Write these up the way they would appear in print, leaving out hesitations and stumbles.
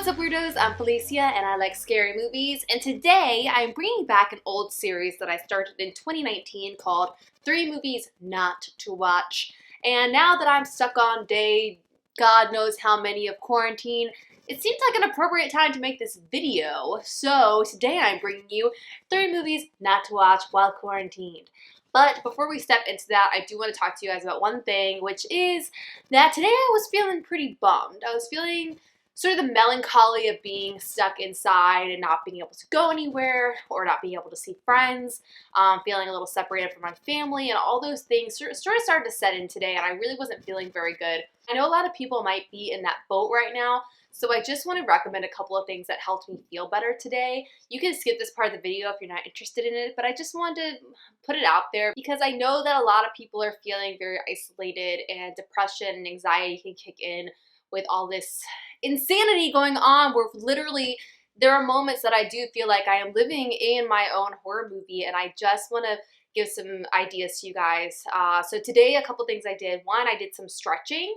what's up weirdos? I'm Felicia and I like scary movies, and today I'm bringing back an old series that I started in 2019 called 3 Movies Not to Watch. And now that I'm stuck on day God knows how many of quarantine, it seems like an appropriate time to make this video. So today I'm bringing you 3 movies not to watch while quarantined. But before we step into that, I do want to talk to you guys about one thing, which is that today I was feeling pretty bummed. I was feeling sort of the melancholy of being stuck inside and not being able to go anywhere or not being able to see friends, feeling a little separated from my family, and all those things sort of started to set in today, and I really wasn't feeling very good. I know a lot of people might be in that boat right now, so I just want to recommend a couple of things that helped me feel better today. You can skip this part of the video if you're not interested in it, but I just wanted to put it out there because I know that a lot of people are feeling very isolated and depression and anxiety can kick in with all this insanity going on where literally there are moments that I do feel like I am living in my own horror movie, and I just want to give some ideas to you guys. So today, a couple things I did. One, I did some stretching.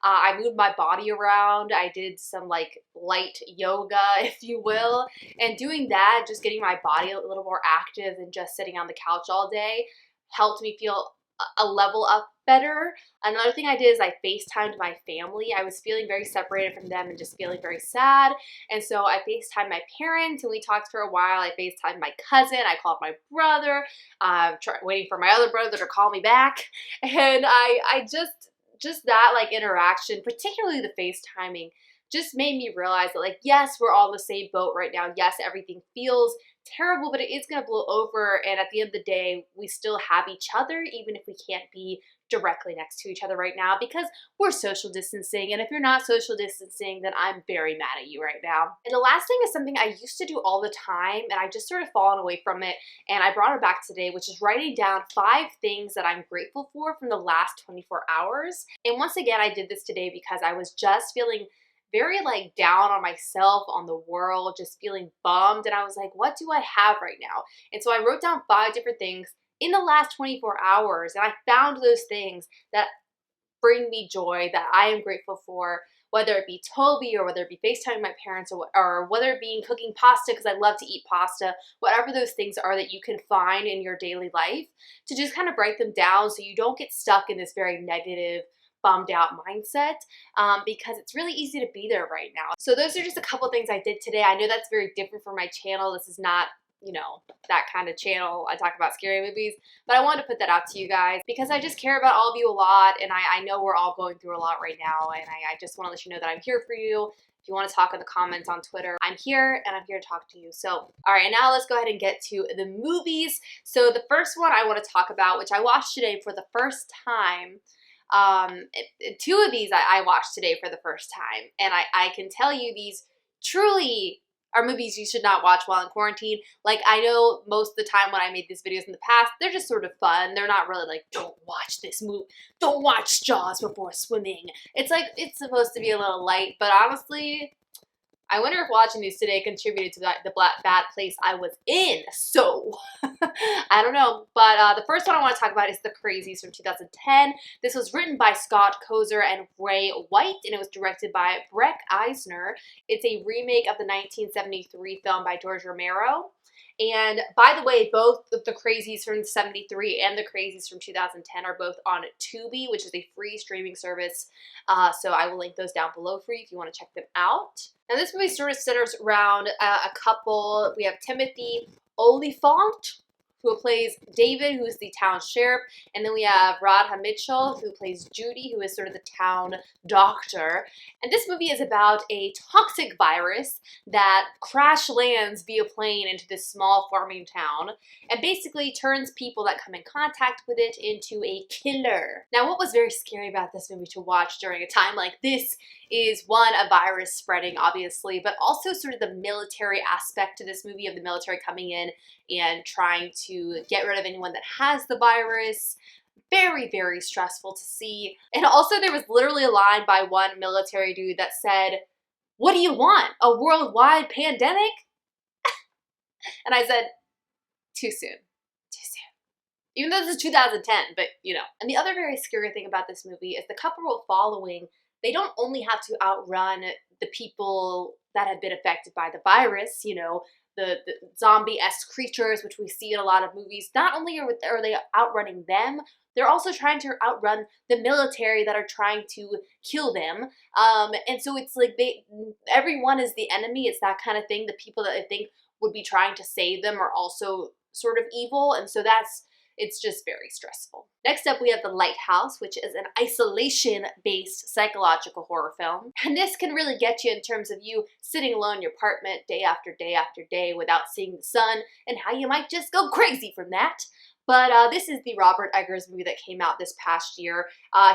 I moved my body around. I did some like light yoga, if you will, and doing that, just getting my body a little more active than just sitting on the couch all day, helped me feel a level up better. Another thing I did is I FaceTimed my family. I was feeling very separated from them and just feeling very sad. And so I FaceTimed my parents and we talked for a while. I FaceTimed my cousin. I called my brother, waiting for my other brother to call me back. And I just that like interaction, particularly the FaceTiming, just made me realize that like, yes, we're all in the same boat right now. Yes, everything feels terrible, but it is going to blow over, and at the end of the day, we still have each other, even if we can't be directly next to each other right now because we're social distancing, and if you're not social distancing, then I'm very mad at you right now. And the last thing is something I used to do all the time, and I just sort of fallen away from it, and I brought it back today, which is writing down 5 things that I'm grateful for from the last 24 hours. And once again, I did this today because I was just feeling very like down on myself, on the world, just feeling bummed. And I was like, what do I have right now? And so I wrote down 5 different things in the last 24 hours. And I found those things that bring me joy, that I am grateful for, whether it be Toby or whether it be FaceTiming my parents or whether it be cooking pasta because I love to eat pasta, whatever those things are that you can find in your daily life, to just kind of break them down so you don't get stuck in this very negative, bummed out mindset, because it's really easy to be there right now. So those are just a couple things I did today. I know that's very different from my channel. This is not, you know, that kind of channel. I talk about scary movies, but I wanted to put that out to you guys because I just care about all of you a lot, and I know we're all going through a lot right now, and I just want to let you know that I'm here for you. If you want to talk in the comments on Twitter, I'm here and I'm here to talk to you. So, all right, now let's go ahead and get to the movies. So the first one I want to talk about, which I watched today for the first time, 2 of these I watched today for the first time, and I can tell you these truly are movies you should not watch while in quarantine. Like, I know most of the time when I made these videos in the past, they're just sort of fun. They're not really like, don't watch this movie, don't watch Jaws before swimming. It's like, it's supposed to be a little light, but honestly, I wonder if watching these today contributed to the bad place I was in. So, I don't know. But the first one I want to talk about is The Crazies from 2010. This was written by Scott Kozer and Ray White, and it was directed by Breck Eisner. It's a remake of the 1973 film by George Romero. And by the way, both The Crazies from 73 and The Crazies from 2010 are both on Tubi, which is a free streaming service. So I will link those down below for you if you want to check them out. Now this movie sort of centers around a couple. We have Timothy Olyphant, who plays David, who is the town sheriff, and then we have Radha Mitchell, who plays Judy, who is sort of the town doctor. And this movie is about a toxic virus that crash lands via plane into this small farming town and basically turns people that come in contact with it into a killer. Now, what was very scary about this movie to watch during a time like this is, one, a virus spreading, obviously, but also sort of the military aspect to this movie, of the military coming in and trying to get rid of anyone that has the virus. Very, very stressful to see. And also there was literally a line by one military dude that said, "What do you want? A worldwide pandemic?" And I said, too soon. Too soon. Even though this is 2010, but you know. And the other very scary thing about this movie is the couple we're following, they don't only have to outrun the people that have been affected by the virus, you know, the zombie-esque creatures, which we see in a lot of movies. Not only are they outrunning them, they're also trying to outrun the military that are trying to kill them. And so it's like everyone is the enemy. It's that kind of thing. The people that I think would be trying to save them are also sort of evil. And so it's just very stressful. Next up, we have The Lighthouse, which is an isolation-based psychological horror film. And this can really get you in terms of you sitting alone in your apartment day after day after day without seeing the sun, and how you might just go crazy from that. But this is the Robert Eggers movie that came out this past year.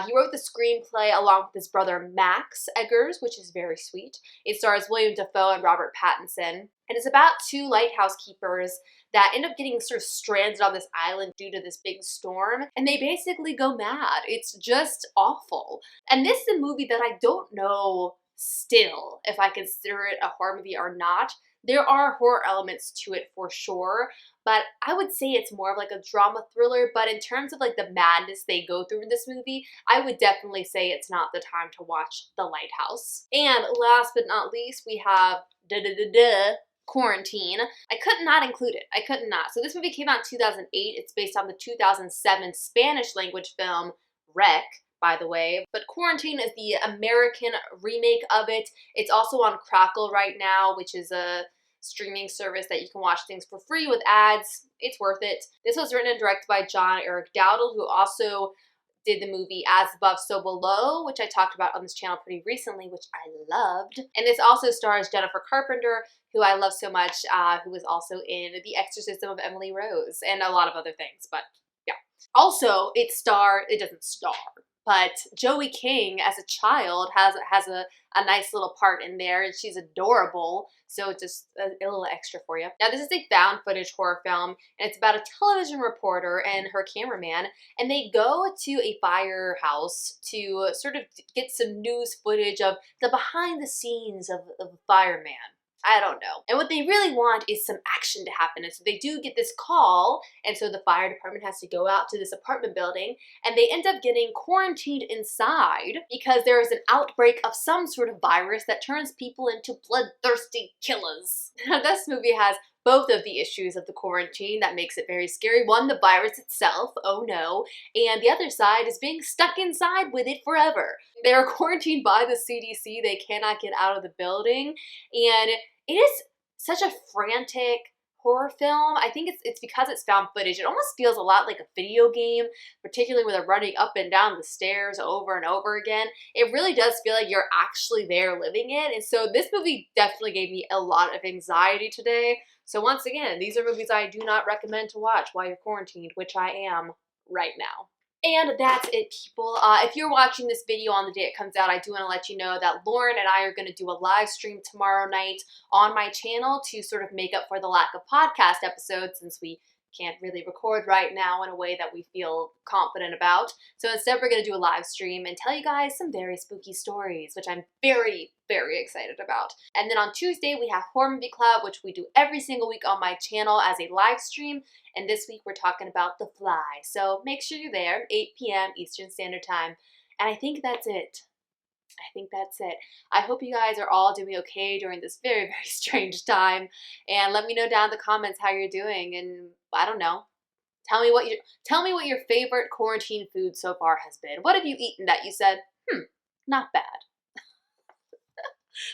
He wrote the screenplay along with his brother Max Eggers, which is very sweet. It stars William Dafoe and Robert Pattinson. And it's about two lighthouse keepers that end up getting sort of stranded on this island due to this big storm. And they basically go mad. It's just awful. And this is a movie that I don't know still if I consider it a horror movie or not. There are horror elements to it for sure, but I would say it's more of like a drama thriller. But in terms of like the madness they go through in this movie, I would definitely say it's not the time to watch The Lighthouse. And last but not least, we have Quarantine. I could not include it. I could not. So this movie came out in 2008. It's based on the 2007 Spanish language film Wreck, by the way. But Quarantine is the American remake of it. It's also on Crackle right now, which is a streaming service that you can watch things for free with ads. It's worth it. This was written and directed by John Eric Dowdle, who also did the movie As Above, So Below, which I talked about on this channel pretty recently, which I loved. And this also stars Jennifer Carpenter, who I love so much, who was also in The Exorcism of Emily Rose, and a lot of other things, but yeah. Also, it doesn't star, but Joey King as a child has a nice little part in there, and she's adorable, so just a little extra for you. Now, this is a found footage horror film, and it's about a television reporter and her cameraman, and they go to a firehouse to sort of get some news footage of the behind the scenes of the fireman. I don't know. And what they really want is some action to happen. And so they do get this call, and so the fire department has to go out to this apartment building, and they end up getting quarantined inside because there is an outbreak of some sort of virus that turns people into bloodthirsty killers. Now, this movie has both of the issues of the quarantine that makes it very scary. One, the virus itself, oh no, and the other side is being stuck inside with it forever. They are quarantined by the CDC. They cannot get out of the building, and it is such a frantic horror film. I think it's because it's found footage. It almost feels a lot like a video game, particularly when they're running up and down the stairs over and over again. It really does feel like you're actually there living it. And so this movie definitely gave me a lot of anxiety today. So once again, these are movies I do not recommend to watch while you're quarantined, which I am right now. And that's it, people. If you're watching this video on the day it comes out, I do want to let you know that Lauren and I are going to do a live stream tomorrow night on my channel to sort of make up for the lack of podcast episodes, since we can't really record right now in a way that we feel confident about. So instead, we're going to do a live stream and tell you guys some very spooky stories, which I'm very, very excited about. And then on Tuesday, we have Horror Movie Club, which we do every single week on my channel as a live stream. And this week, we're talking about The Fly. So make sure you're there, 8 p.m. Eastern Standard Time. And I think that's it. I hope you guys are all doing okay during this very, very strange time. And let me know down in the comments how you're doing. And I don't know. Tell me what your favorite quarantine food so far has been. What have you eaten that you said, not bad?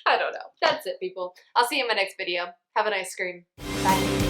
I don't know. That's it, people. I'll see you in my next video. Have a nice scream. Bye.